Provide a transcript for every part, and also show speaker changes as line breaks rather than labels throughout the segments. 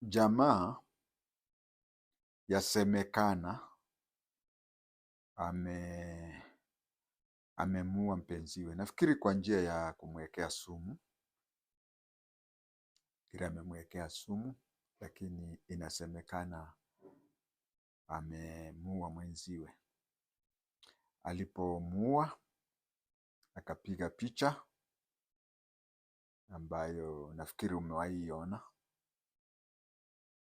Jamaa yasemekana amemuua mpenziwe. Nafikiri kwa njia ya kumwekea sumu. Amemwekea sumu, lakini inasemekana amemuua mwenziwe. Alipomuua akapiga picha ambayo nafikiri umewahi iona,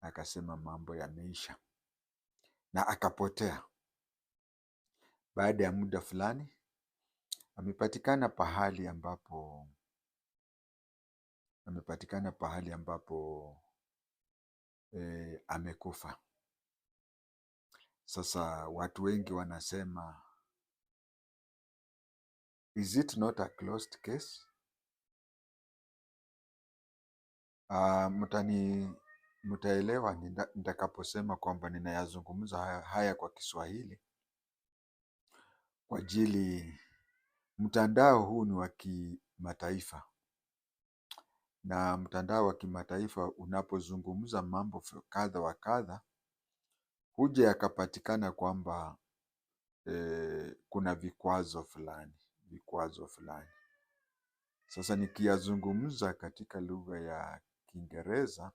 akasema mambo yameisha na akapotea. Baada ya muda fulani amepatikana pahali ambapo amekufa. Sasa watu wengi wanasema, is it not a closed case? Mtaelewa nitakaposema kwamba ninayazungumza haya kwa Kiswahili kwa ajili mtandao huu ni wa kimataifa, na mtandao wa kimataifa unapozungumza mambo kadha wa kadha huja yakapatikana kwamba kuna vikwazo fulani. Sasa nikiyazungumza katika lugha ya Kiingereza,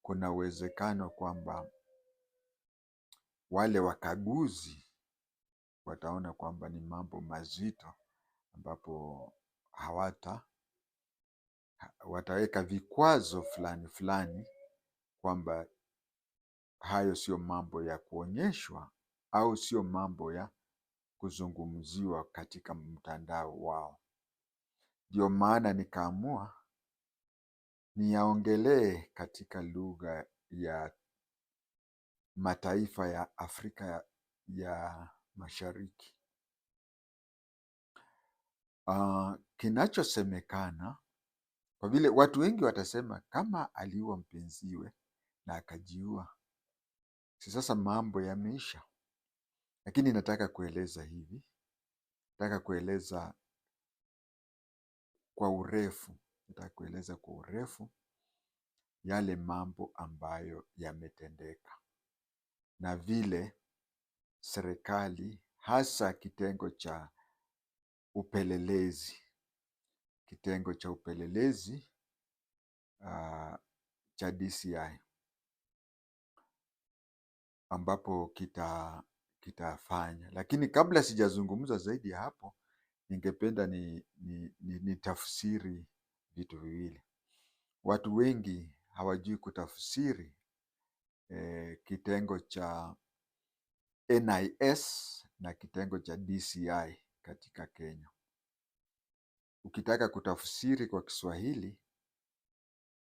kuna uwezekano kwamba wale wakaguzi wataona kwamba ni mambo mazito, ambapo wataweka vikwazo fulani fulani kwamba hayo sio mambo ya kuonyeshwa au sio mambo ya kuzungumziwa katika mtandao wao. Ndio maana nikaamua niyaongelee katika lugha ya mataifa ya Afrika ya Mashariki. Kinachosemekana, kwa vile watu wengi watasema kama aliua mpenziwe na akajiua, si sasa mambo yameisha. Lakini nataka kueleza kwa urefu yale mambo ambayo yametendeka na vile serikali, hasa kitengo cha upelelezi cha DCI ambapo kitafanya. Lakini kabla sijazungumza zaidi ya hapo, ningependa ni tafsiri vitu viwili. Watu wengi hawajui kutafsiri kitengo cha NIS na kitengo cha DCI katika Kenya. Ukitaka kutafsiri kwa Kiswahili,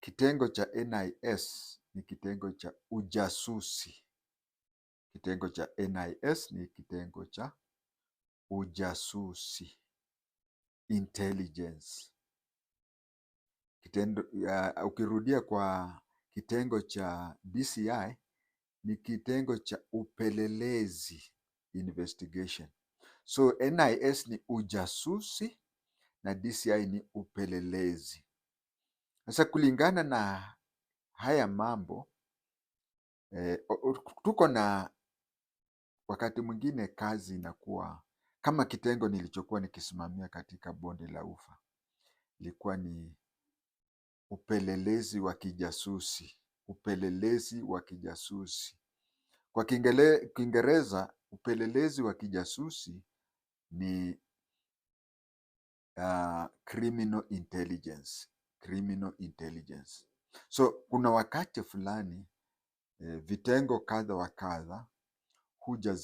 kitengo cha NIS ni kitengo cha ujasusi. Kitengo cha NIS ni kitengo cha ujasusi, intelligence. Ukirudia kwa kitengo cha DCI ni kitengo cha upelelezi, investigation. So NIS ni ujasusi na DCI ni upelelezi. Sasa kulingana na haya mambo tuko na wakati mwingine kazi inakuwa kama kitengo nilichokuwa nikisimamia katika Bonde la Ufa, ilikuwa ni upelelezi wa kijasusi. Kwa Kiingereza upelelezi wa kijasusi ni criminal intelligence. So kuna wakati fulani vitengo kadha wa kadha huja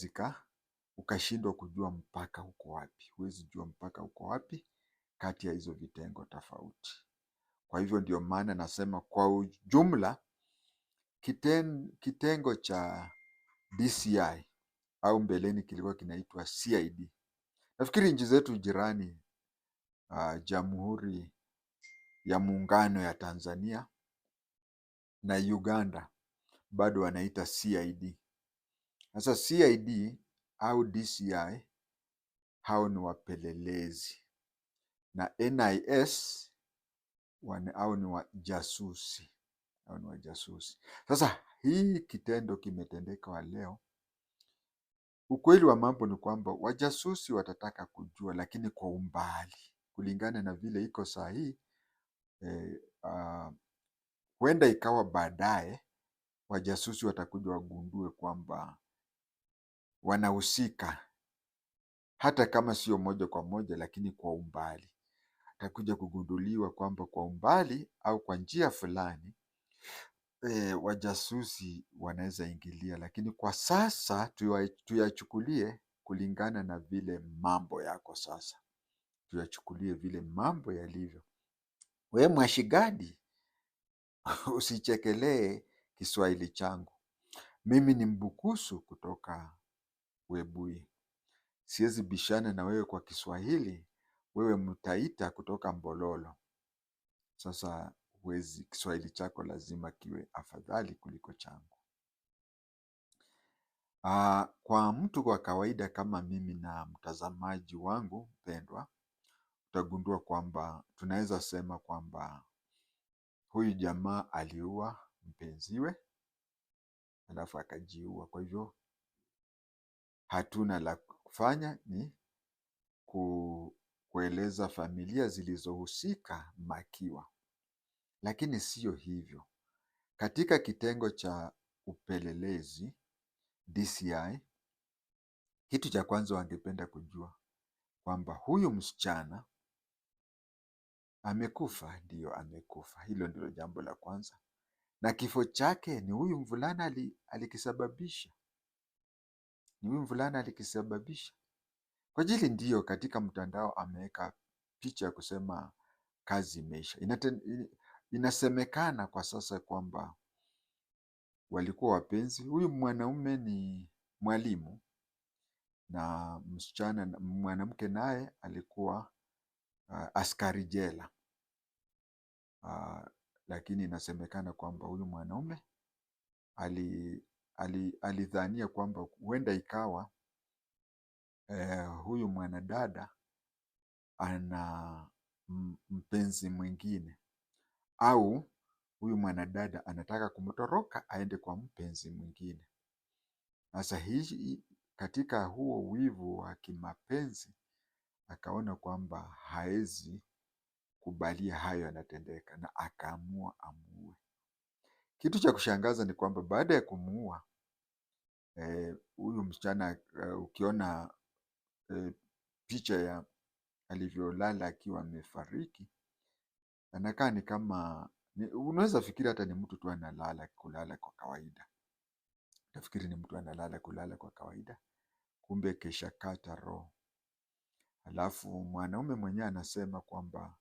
ukashindwa kujua mpaka uko wapi. Huwezi jua mpaka uko wapi kati ya hizo vitengo tofauti. Kwa hivyo ndio maana nasema kwa ujumla kitengo cha DCI au mbeleni kilikuwa kinaitwa CID. Nafikiri nchi zetu jirani, Jamhuri ya Muungano ya Tanzania na Uganda bado wanaita CID. Sasa CID au DCI hao ni wapelelezi, na NIS hao ni wajasusi au ni wajasusi. Sasa hii kitendo kimetendeka leo. Ukweli wa mambo ni kwamba wajasusi watataka kujua, lakini kwa umbali, kulingana na vile iko saa hii. Huenda ikawa baadaye wajasusi watakuja wagundue kwamba wanahusika, hata kama sio moja kwa moja, lakini kwa umbali. Atakuja kugunduliwa kwamba kwa umbali au kwa njia fulani wajasusi wanaweza ingilia, lakini kwa sasa tuyachukulie kulingana na vile mambo yako sasa, tuyachukulie vile mambo yalivyo. We Mwashigadi, usichekelee Kiswahili changu. Mimi ni Mbukusu kutoka Webuye. Siwezi bishana na wewe kwa Kiswahili, wewe Mtaita kutoka Mbololo. Sasa Kiswahili chako lazima kiwe afadhali kuliko changu. Kwa mtu wa kawaida kama mimi na mtazamaji wangu mpendwa, utagundua kwamba tunaweza sema kwamba huyu jamaa aliua mpenziwe alafu akajiua. Kwa hivyo hatuna la kufanya, ni kueleza familia zilizohusika makiwa. Lakini sio hivyo. Katika kitengo cha upelelezi DCI, kitu cha kwanza wangependa kujua kwamba huyu msichana amekufa. Ndiyo, amekufa. Hilo ndilo jambo la kwanza, na kifo chake ni huyu mvulana alikisababisha. Ni huyu mvulana alikisababisha. Kwa ajili ndiyo, katika mtandao ameweka picha ya kusema kazi imeisha. Inasemekana kwa sasa kwamba walikuwa wapenzi. Huyu mwanaume ni mwalimu na mwanamke naye alikuwa askari jela. Lakini inasemekana kwamba huyu mwanaume alidhania kwamba huenda ikawa huyu mwanadada ana mpenzi mwingine, au huyu mwanadada anataka kumtoroka aende kwa mpenzi mwingine. Sasa hii, katika huo wivu wa kimapenzi, akaona kwamba haezi kubalia hayo yanatendeka na akaamua amuue. Kitu cha kushangaza ni kwamba baada ya kumuua huyu msichana, ukiona picha ya alivyolala akiwa amefariki, anakaa ni kama unaweza fikiri hata ni mtu tu kulala kwa kawaida. Nafikiri ni mtu analala kulala kwa kawaida, kumbe kesha kata roho. Alafu mwanaume mwenyewe anasema kwamba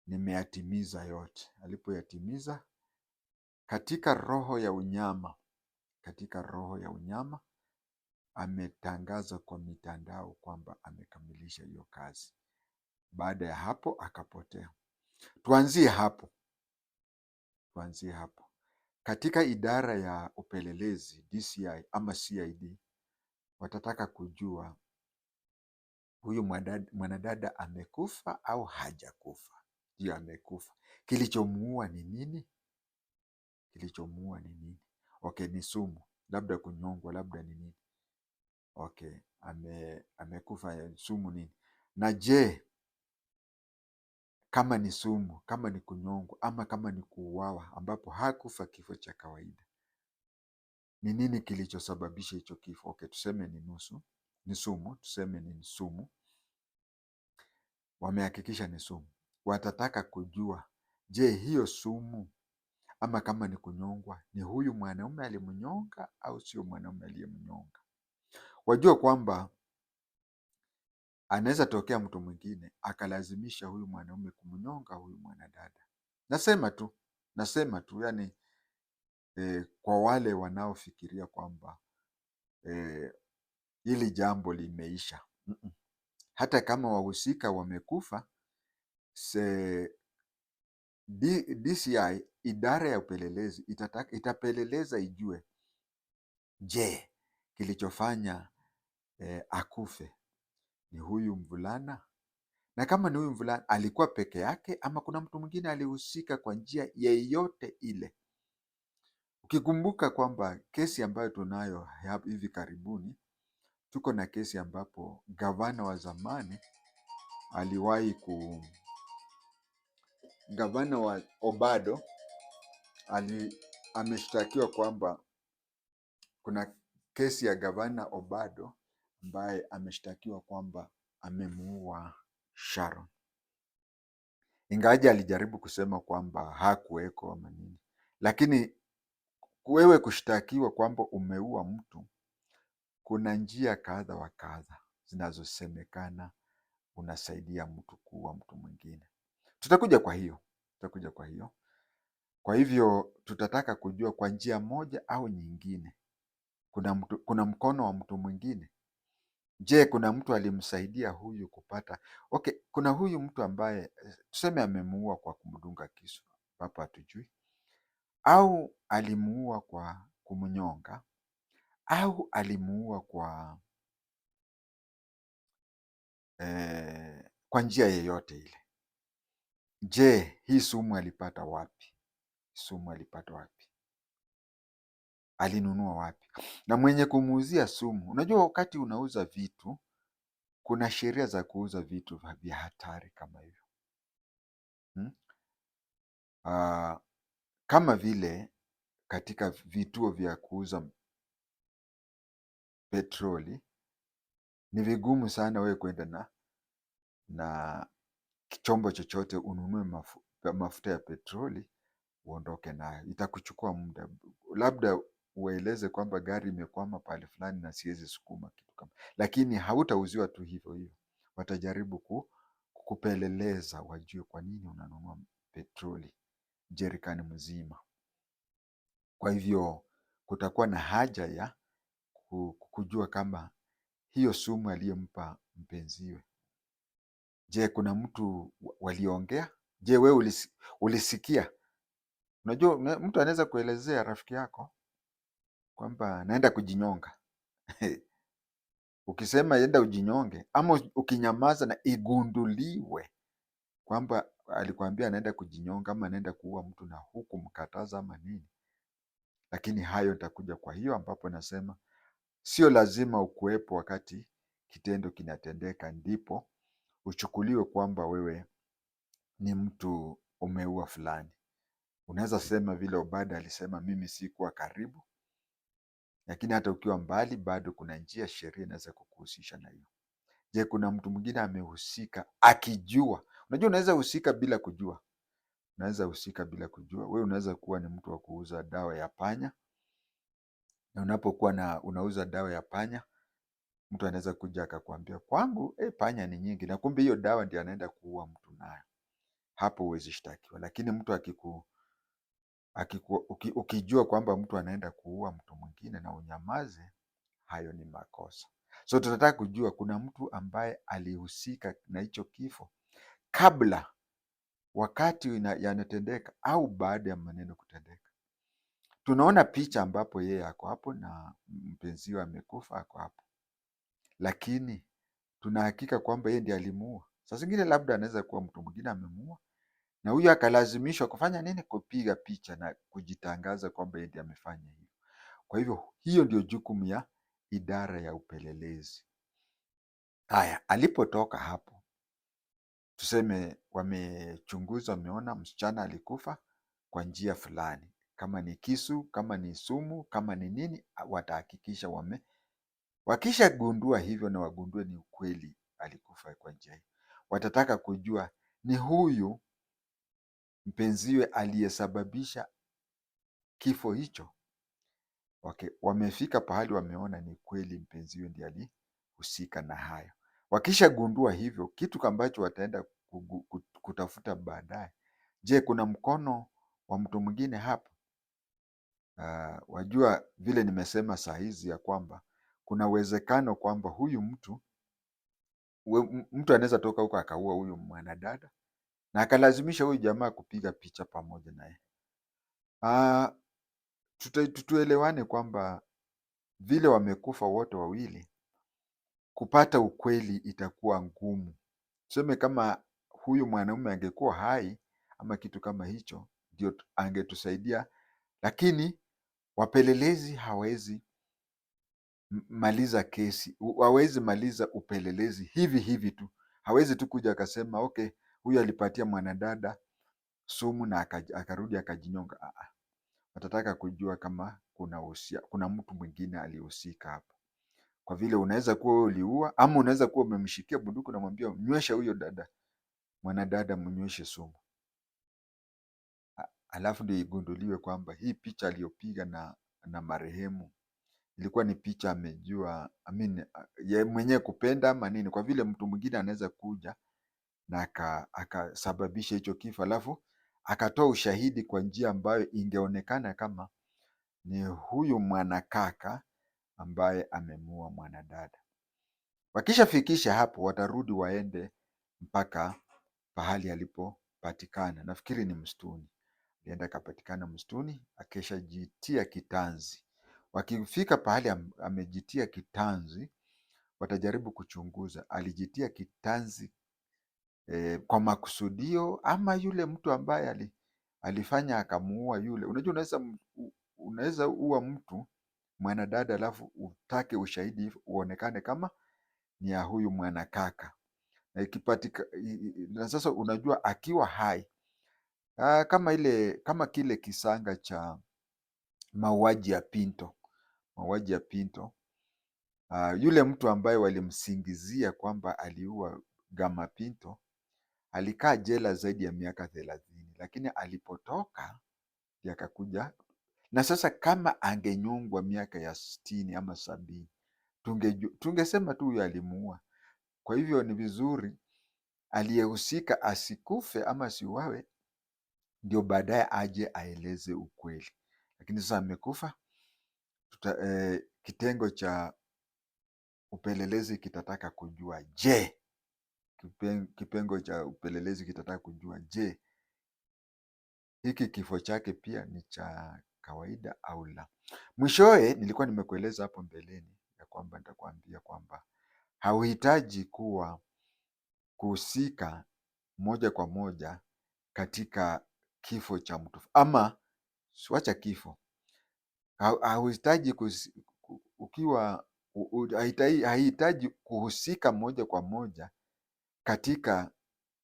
nimeyatimiza yote. Alipoyatimiza, katika roho ya unyama, ametangaza kwa mitandao kwamba amekamilisha hiyo kazi. Baada ya hapo akapotea. Tuanzie hapo. Katika idara ya upelelezi DCI ama CID watataka kujua huyu mwanadada amekufa au hajakufa. Ndio, amekufa. Kilichomuua ni nini? Okay, ni sumu, labda kunyongwa, labda ni nini? Okay, amekufa sumu nini? Na je, kama ni sumu, kama ni kunyongwa, ama kama ni kuuawa ambapo hakufa kifo cha kawaida, ni nini kilichosababisha hicho kifo? Okay, tuseme ni sumu, tuseme ni sumu. Wamehakikisha ni sumu. Watataka kujua, je, hiyo sumu ama kama ni kunyongwa, ni huyu mwanaume alimnyonga au sio mwanaume aliyemnyonga? Wajua kwamba anaweza tokea mtu mwingine akalazimisha huyu mwanaume kumnyonga huyu mwanadada. Nasema tu yani, kwa wale wanaofikiria kwamba hili jambo limeisha. Hata kama wahusika wamekufa, DCI, idara ya upelelezi, itapeleleza ijue, je, kilichofanya akufe ni huyu mvulana? Na kama ni huyu mvulana, alikuwa peke yake ama kuna mtu mwingine alihusika kwa njia yeyote ile? Tukikumbuka kwamba kesi ambayo tunayo hivi karibuni, tuko na kesi ambapo gavana wa zamani aliwahi gavana wa Obado ameshtakiwa kwamba kuna kesi ya gavana Obado ambaye ameshtakiwa kwamba amemuua Sharon. Ingawaje alijaribu kusema kwamba hakuweko ama nini, lakini wewe kushtakiwa kwamba umeua mtu, kuna njia kadha wa kadha zinazosemekana unasaidia mtu kuua mtu mwingine. Tutakuja kwa hiyo. Kwa hivyo tutataka kujua kwa njia moja au nyingine, kuna mkono wa mtu mwingine. Je, kuna mtu alimsaidia huyu kupata? Okay, kuna huyu mtu ambaye tuseme amemuua kwa kumdunga kisu, hapa hatujui, au alimuua kwa kumnyonga, au alimuua kwa njia yeyote ile. Je, hii sumu alipata wapi? Alinunua wapi? Na mwenye kumuuzia sumu, unajua wakati unauza vitu, kuna sheria za kuuza vitu vya hatari kama hivyo. Kama vile katika vituo vya kuuza petroli, ni vigumu sana wewe kwenda na chombo chochote ununue mafuta ya petroli uondoke nayo. Itakuchukua muda, labda ueleze kwamba gari imekwama pahali fulani na siwezi sukuma kitu kama, lakini hautauziwa tu hivyo hivyo. Watajaribu kukupeleleza wajue kwa nini unanunua petroli jerikani mzima. Kwa hivyo kutakuwa na haja ya kujua kama hiyo sumu aliyempa mpenziwe, je, kuna mtu waliongea? Je, wewe ulisikia? Unajua mtu anaweza kuelezea rafiki yako kwamba naenda kujinyonga. Ukisema enda ujinyonge, ama ukinyamaza na igunduliwe kwamba alikwambia anaenda kujinyonga ama anaenda kuua mtu na huku mkataza ama nini, lakini hayo nitakuja. Kwa hiyo ambapo nasema sio lazima ukuwepo wakati kitendo kinatendeka ndipo uchukuliwe kwamba wewe ni mtu umeua fulani. Unaweza sema vile Obado alisema, mimi sikuwa karibu, lakini hata ukiwa mbali bado kuna njia sheria inaweza kukuhusisha na hiyo. Je, kuna mtu mwingine amehusika akijua? Unajua unaweza husika bila kujua. Wewe unaweza kuwa ni mtu wa kuuza dawa ya panya, na unapokuwa unauza dawa ya panya, mtu anaweza kuja akakwambia kwangu panya ni nyingi, na kumbe hiyo dawa ndio anaenda kuua mtu nayo. Hapo huwezi shtakiwa. Lakini mtu ukijua kwamba mtu anaenda kuua mtu mwingine na unyamaze, hayo ni makosa. So tunataka kujua kuna mtu ambaye alihusika na hicho kifo kabla, wakati yanatendeka, au baada ya maneno kutendeka. Tunaona picha ambapo yeye ako hapo na mpenziwe amekufa ako hapo, lakini tuna hakika kwamba yeye ndiye alimuua? Saa zingine labda anaweza kuwa mtu mwingine amemuua, na huyu akalazimishwa kufanya nini? Kupiga picha na kujitangaza kwamba yeye ndiye amefanya hivyo. Kwa hivyo hiyo ndio jukumu ya idara ya upelelezi. Haya, alipotoka hapo, tuseme wamechunguza, wameona msichana alikufa kwa njia fulani, kama ni kisu, kama ni sumu, kama ni nini, watahakikisha wakishagundua hivyo na wagundue ni ukweli alikufa kwa njia hiyo, watataka kujua ni huyu mpenziwe aliyesababisha kifo hicho. Okay, wamefika pahali wameona ni kweli mpenziwe ndiye alihusika na hayo. Wakishagundua hivyo, kitu ambacho wataenda kutafuta baadaye, je, kuna mkono wa mtu mwingine hapa? Wajua vile nimesema saa hizi ya kwamba kuna uwezekano kwamba huyu mtu anaweza toka huko akaua huyu mwanadada na akalazimisha huyu jamaa kupiga picha pamoja naye. Tuelewane kwamba vile wamekufa wote wawili, kupata ukweli itakuwa ngumu. Tuseme kama huyu mwanaume angekuwa hai ama kitu kama hicho, ndio angetusaidia, lakini Wapelelezi hawezi maliza kesi, hawezi maliza upelelezi hivi hivi tu. Hawezi tu kuja akasema okay, huyu alipatia mwanadada sumu na akarudi akajinyonga. Watataka kujua kama kuna mtu mwingine alihusika hapo, kwa vile unaweza kuwa wewe uliua, ama unaweza kuwa umemshikia bunduki na mwambia nywesha huyo mwanadada mnyweshe sumu, alafu ndio igunduliwe kwamba hii picha aliyopiga na marehemu ilikuwa ni picha amejua, ye mwenyewe kupenda ama nini, kwa vile mtu mwingine anaweza kuja na akasababisha hicho kifo, alafu akatoa ushahidi kwa njia ambayo ingeonekana kama ni huyu mwanakaka ambaye amemuua mwanadada. Wakishafikisha hapo, watarudi waende mpaka pahali alipopatikana. Nafikiri ni msituni, alienda akapatikana msituni, akishajitia kitanzi. Wakifika pahali amejitia kitanzi, watajaribu kuchunguza alijitia kitanzi kwa makusudio, ama yule mtu ambaye alifanya akamuua yule. Unajua, unaweza ua mtu mwanadada alafu utake ushahidi uonekane kama ni ya huyu mwanakaka, na ikipatika na sasa unajua akiwa hai kama kile kisanga cha mauaji ya Pinto, yule mtu ambaye walimsingizia kwamba aliua Gama Pinto alikaa jela zaidi ya miaka 30, lakini alipotoka akakuja. Na sasa kama angenyongwa miaka ya 60 ama 70, tungesema tu huyo alimuua. Kwa hivyo ni vizuri aliyehusika asikufe ama asiuawe, ndio baadaye aje aeleze ukweli. Lakini sasa amekufa, kitengo cha upelelezi kitataka kujua kipengo cha upelelezi kitataka kujua hiki kifo chake pia ni cha kawaida au la. Mwishowe, nilikuwa nimekueleza hapo mbeleni ya kwamba nitakwambia kwamba hauhitaji kuhusika moja kwa moja katika kifo cha mtu, ama wacha kifo, hauhitaji hahitaji kuhusika moja kwa moja katika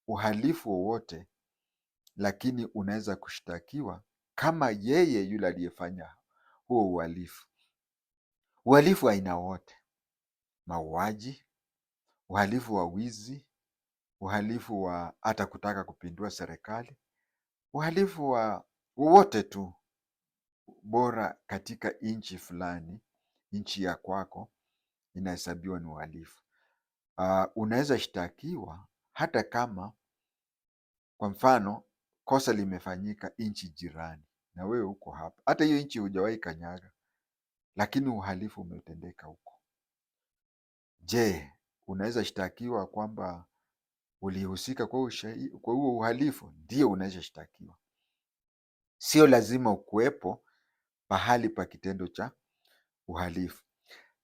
uhalifu wowote, lakini unaweza kushtakiwa kama yeye yule aliyefanya huo uhalifu. Uhalifu aina wote: mauaji, uhalifu wa wizi, uhalifu wa hata kutaka kupindua serikali, uhalifu wa wowote tu, bora katika nchi fulani, nchi ya kwako, inahesabiwa ni uhalifu. Unaweza shtakiwa hata kama kwa mfano kosa limefanyika nchi jirani na wewe uko hapa, hata hiyo nchi hujawahi kanyaga, lakini uhalifu umetendeka huko. Je, unaweza shtakiwa kwamba ulihusika kwa huo uhalifu? Ndio, unaweza shtakiwa. Sio lazima ukuwepo pahali pa kitendo cha uhalifu,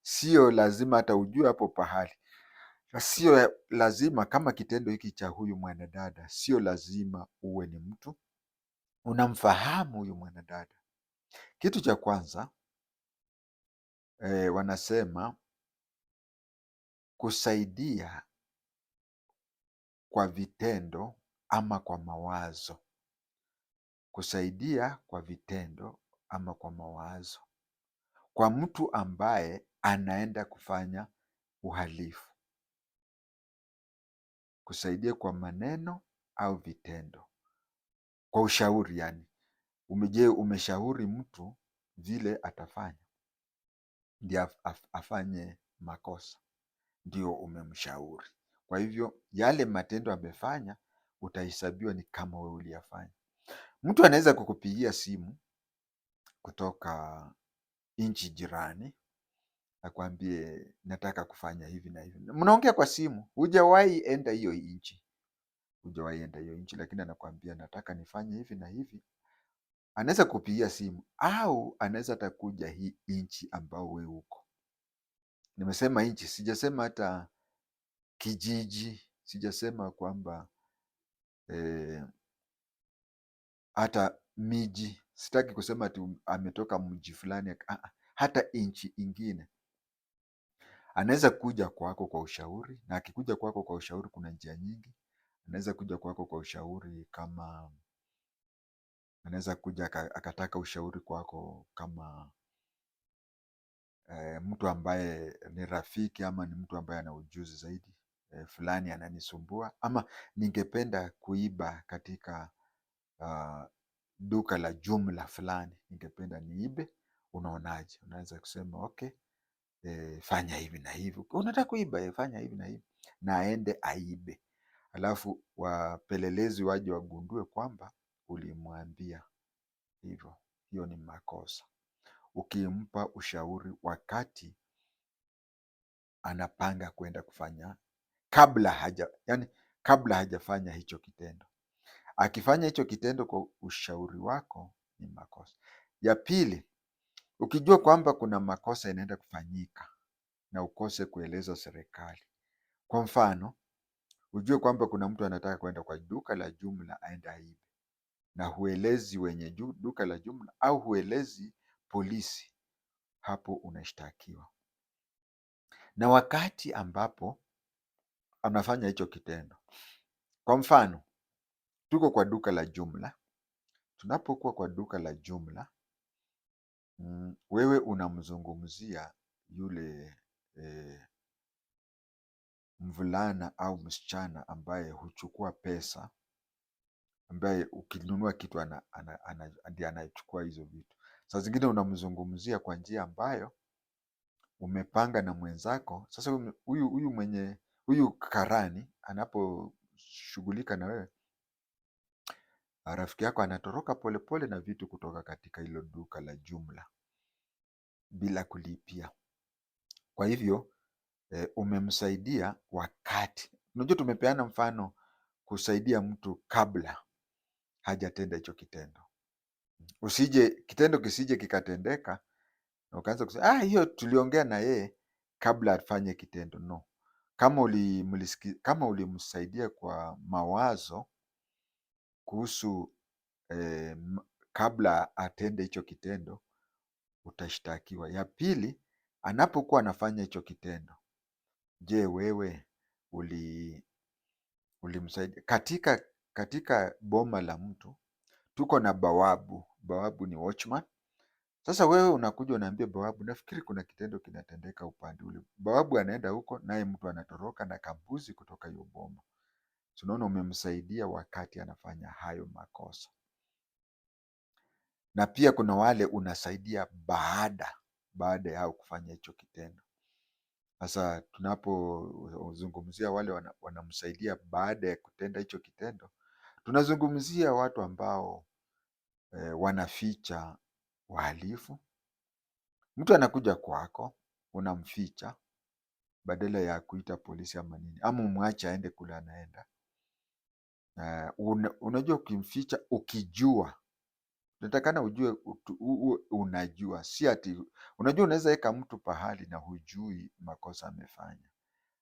sio lazima hata ujue hapo pahali, sio lazima kama kitendo hiki cha huyu mwanadada, sio lazima uwe ni mtu unamfahamu huyu mwanadada. Kitu cha kwanza wanasema kusaidia kwa vitendo ama kwa mawazo. Kusaidia kwa vitendo ama kwa mawazo kwa mtu ambaye anaenda kufanya uhalifu. Kusaidia kwa maneno au vitendo, kwa ushauri yani. Umeshauri mtu vile atafanya ndio afanye makosa, ndio umemshauri. Kwa hivyo yale matendo amefanya utahesabiwa ni kama wewe uliyafanya. Mtu anaweza kukupigia simu kutoka nchi jirani akwambie nataka kufanya hivi na hivi. Mnaongea kwa simu, hujawahi enda hiyo nchi, lakini anakwambia nataka nifanye hivi na hivi. Anaweza kupigia simu au anaweza hata kuja hii nchi ambao wewe uko. Nimesema nchi, sijasema hata kijiji, sijasema kwamba hata miji, Sitaki kusema ati ametoka mji fulani, hata nchi ingine. Anaweza kuja kwako kwa ushauri, na akikuja kwako kwa ushauri kuna njia nyingi. Anaweza kuja kwako kwa ushauri kama anaweza kuja akataka ushauri kwako kama mtu ambaye ni rafiki, ama ni mtu ambaye ana ujuzi zaidi fulani ananisumbua, ama ningependa kuiba katika duka la jumla fulani, ningependa niibe, unaonaje? Unaweza kusema okay, fanya hivi na hivi. Unataka kuiba, fanya hivi na hivi, na aende aibe, alafu wapelelezi waje wagundue kwamba ulimwambia hivyo. Hiyo ni makosa. Ukimpa ushauri wakati anapanga kwenda kufanya, kabla hajafanya hicho kitendo. Akifanya hicho kitendo kwa ushauri wako ni makosa. Ya pili, ukijua kwamba kuna makosa inaenda kufanyika na ukose kueleza serikali. Kwa mfano, ujue kwamba kuna mtu anataka kwenda kwa duka la jumla aende aibe, na huelezi wenye duka la jumla au huelezi polisi, hapo unashtakiwa. Na wakati ambapo anafanya hicho kitendo, kwa mfano tuko kwa duka la jumla, tunapokuwa kwa duka la jumla, wewe unamzungumzia yule mvulana au msichana ambaye huchukua pesa, ambaye ukinunua kitu ndiye anachukua hizo vitu. Saa zingine unamzungumzia kwa njia ambayo umepanga na mwenzako. Sasa huyu karani anaposhughulika na wewe, rafiki yako anatoroka polepole na vitu kutoka katika hilo duka la jumla bila kulipia. Kwa hivyo umemsaidia wakati. Unajua, tumepeana mfano kusaidia mtu kabla hajatenda hicho kitendo. Kitendo kisije kikatendeka na ukaanza kusema hiyo tuliongea na yeye kabla afanye kitendo. No, kama ulimsaidia kwa mawazo kuhusu kabla atende hicho kitendo, utashtakiwa. Ya pili, anapokuwa anafanya hicho kitendo, je, wewe ulimsaidia? Katika boma la mtu tuko na bawabu. Bawabu ni watchman. Sasa wewe unakuja unaambia bawabu, nafikiri kuna kitendo kinatendeka upande ule. Bawabu anaenda huko, naye mtu anatoroka na kambuzi kutoka hiyo boma. Tunaona umemsaidia wakati anafanya hayo makosa. Na pia kuna wale unasaidia baada ya kufanya hicho kitendo. Sasa tunapozungumzia wale wanamsaidia baada ya kutenda hicho kitendo, tunazungumzia watu ambao wanaficha wahalifu. Mtu anakuja kwako, unamficha badala ya kuita polisi ama nini, ama umwache aende kule anaenda. Unajua, ukimficha ukijua, unatakana ujue unajua, si ati unajua. Unaweza weka mtu pahali na hujui makosa amefanya,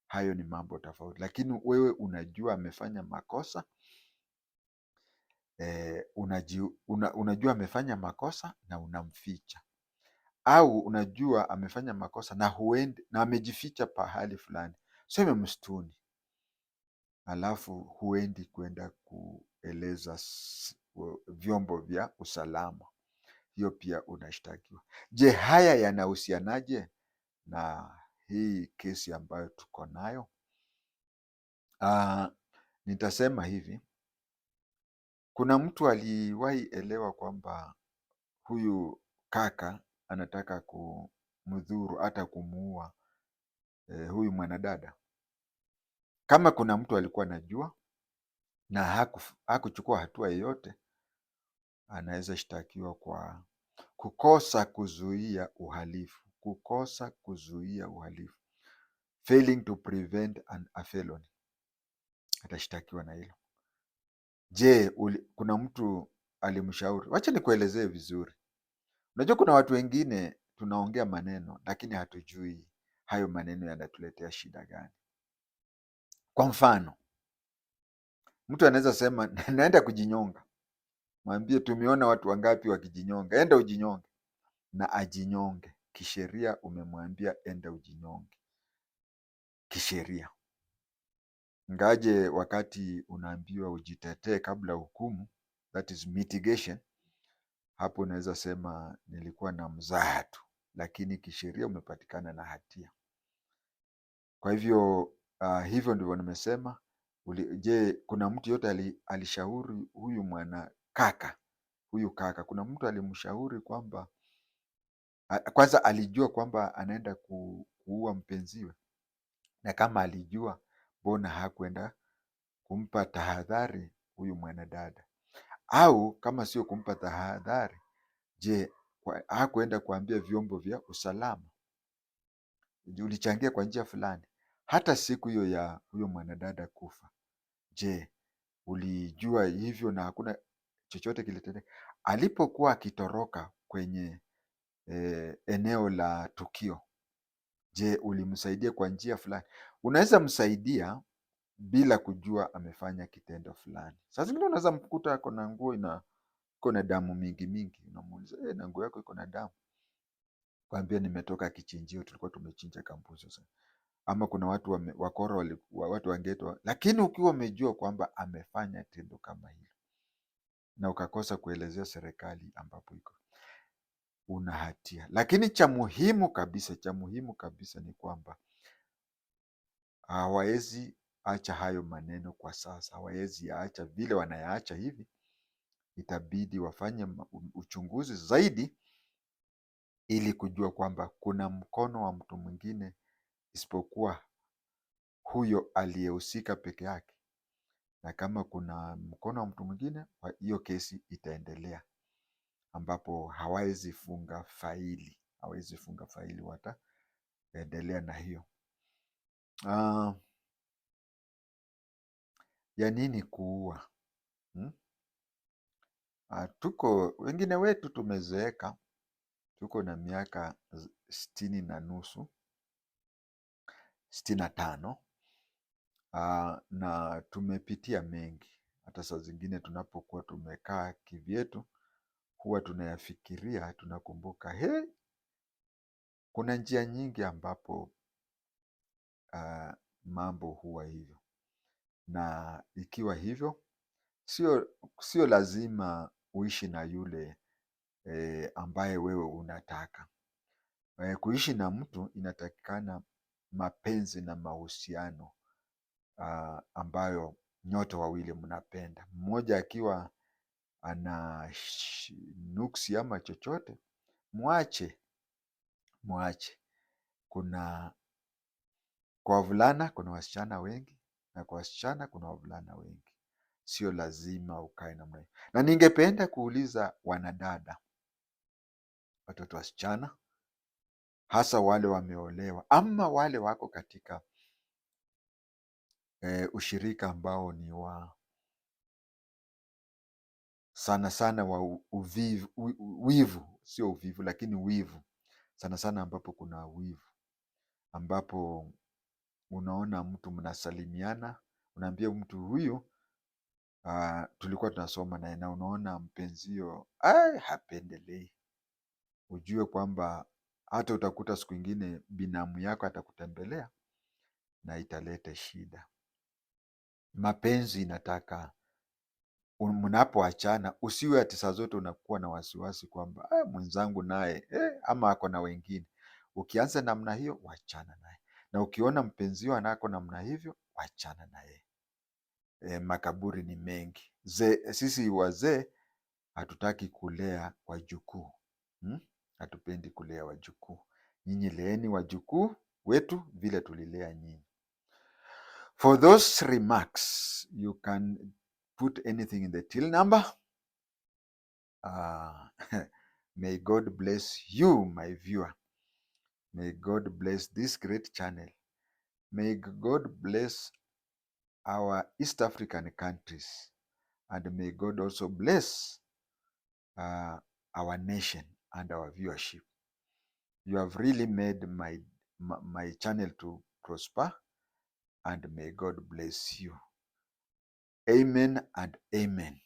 hayo ni mambo tofauti. Lakini wewe unajua amefanya makosa, unajua amefanya makosa na unamficha, au unajua amefanya makosa na amejificha pahali fulani, seme msituni, alafu huendi kwenda kueleza vyombo vya usalama, hiyo pia unashtakiwa. Je, haya yanahusianaje na hii kesi ambayo tuko nayo? Nitasema hivi, kuna mtu aliwahi elewa kwamba huyu kaka anataka kumdhuru, hata kumuua huyu mwanadada. Kama kuna mtu alikuwa anajua na hakuchukua hatua yoyote, anaweza shtakiwa kwa kukosa kuzuia uhalifu. Kukosa kuzuia uhalifu, failing to prevent a felony, atashtakiwa na hilo. Je, kuna mtu alimshauri? Wacha nikuelezee vizuri. Unajua, kuna watu wengine tunaongea maneno lakini hatujui hayo maneno yanatuletea shida gani. Kwa mfano, mtu anaweza sema naenda kujinyonga, Mwambie tumeona watu wangapi wakijinyonga, enda ujinyonge. Na ajinyonge kisheria. Umemwambia enda ujinyonge kisheria. Ngaje wakati unaambiwa ujitetee kabla hukumu, that is mitigation, hapo unaweza sema nilikuwa na mzaha tu, lakini kisheria umepatikana na hatia. Kwa hivyo hivyo ndivyo nimesema. Je, kuna mtu yote alishauri huyu kaka, kuna mtu alimshauri kwamba kwanza alijua kwamba anaenda kuua mpenziwe? Na kama alijua, mbona hakwenda kumpa tahadhari huyu mwanadada? Au kama sio kumpa tahadhari, je, hakwenda kuambia vyombo vya usalama? Ulichangia kwa njia fulani, hata siku hiyo ya huyo mwanadada kufa. Je, ulijua hivyo na hakuna chochote kilitendeka? Alipokuwa akitoroka kwenye eneo la tukio, je, ulimsaidia kwa njia fulani? Unaweza msaidia bila kujua amefanya kitendo fulani. Saa zingine unaweza mkuta ako na nguo iko na damu mingi mingi, unamuuliza na nguo yako iko na damu? Kwambia nimetoka kichinjio, tulikuwa tumechinja kambuzi sasa. Ama kuna watu wakora, watu wangetwa. Lakini ukiwa umejua kwamba amefanya tendo kama hilo na ukakosa kuelezea serikali ambapo iko, una hatia. Lakini cha muhimu kabisa ni kwamba hawawezi acha hayo maneno kwa sasa, hawawezi yaacha vile wanayaacha hivi. Itabidi wafanye uchunguzi zaidi ili kujua kwamba kuna mkono wa mtu mwingine isipokuwa huyo aliyehusika peke yake, na kama kuna mkono wa mtu mwingine, hiyo kesi itaendelea, ambapo hawawezi funga faili, wataendelea na hiyo. Ya nini kuua? Tuko wengine wetu tumezeeka, tuko na miaka 60 na nusu, 65, na tumepitia mengi. Hata saa zingine tunapokuwa tumekaa kivyetu, huwa tunayafikiria, tunakumbuka kuna njia nyingi ambapo mambo huwa hivyo. Na ikiwa hivyo, sio lazima uishi na yule ambaye wewe unataka. Kuishi na mtu inatakikana mapenzi na mahusiano ambayo nyote wawili mnapenda. Mmoja akiwa ana nuksi ama chochote, mwache. Kwa wavulana kuna wasichana wengi, na kwa wasichana kuna wavulana wengi. Sio lazima ukae namna hiyo. Na ningependa kuuliza wanadada, watoto wasichana, hasa wale wameolewa ama wale wako katika ushirika ambao ni wa sana sana wa wivu, sio uvivu lakini wivu sana sana, ambapo kuna wivu, ambapo unaona mtu mnasalimiana, unaambia mtu huyu tulikuwa tunasoma naye, na unaona mpenzio hapendelei. Ujue kwamba hata utakuta siku ingine binamu yako atakutembelea na italeta shida. Mapenzi inataka mnapoachana usiwe ati saa zote unakuwa na wasiwasi kwamba mwenzangu naye ama ako na wengine. Ukianza namna hiyo, wachana naye, na ukiona mpenzio anako namna hivyo, wachana naye. Makaburi ni mengi. Sisi wazee hatutaki kulea wajukuu, hatupendi kulea wajukuu. Nyinyi leeni wajukuu wetu vile tulilea nyinyi. For those remarks, you can put anything in the till number. May God bless you, my viewer. May God bless this great channel. May God bless our East African countries. And may God also bless our nation and our viewership. You have really made my channel to prosper, and may God bless you. Amen and amen.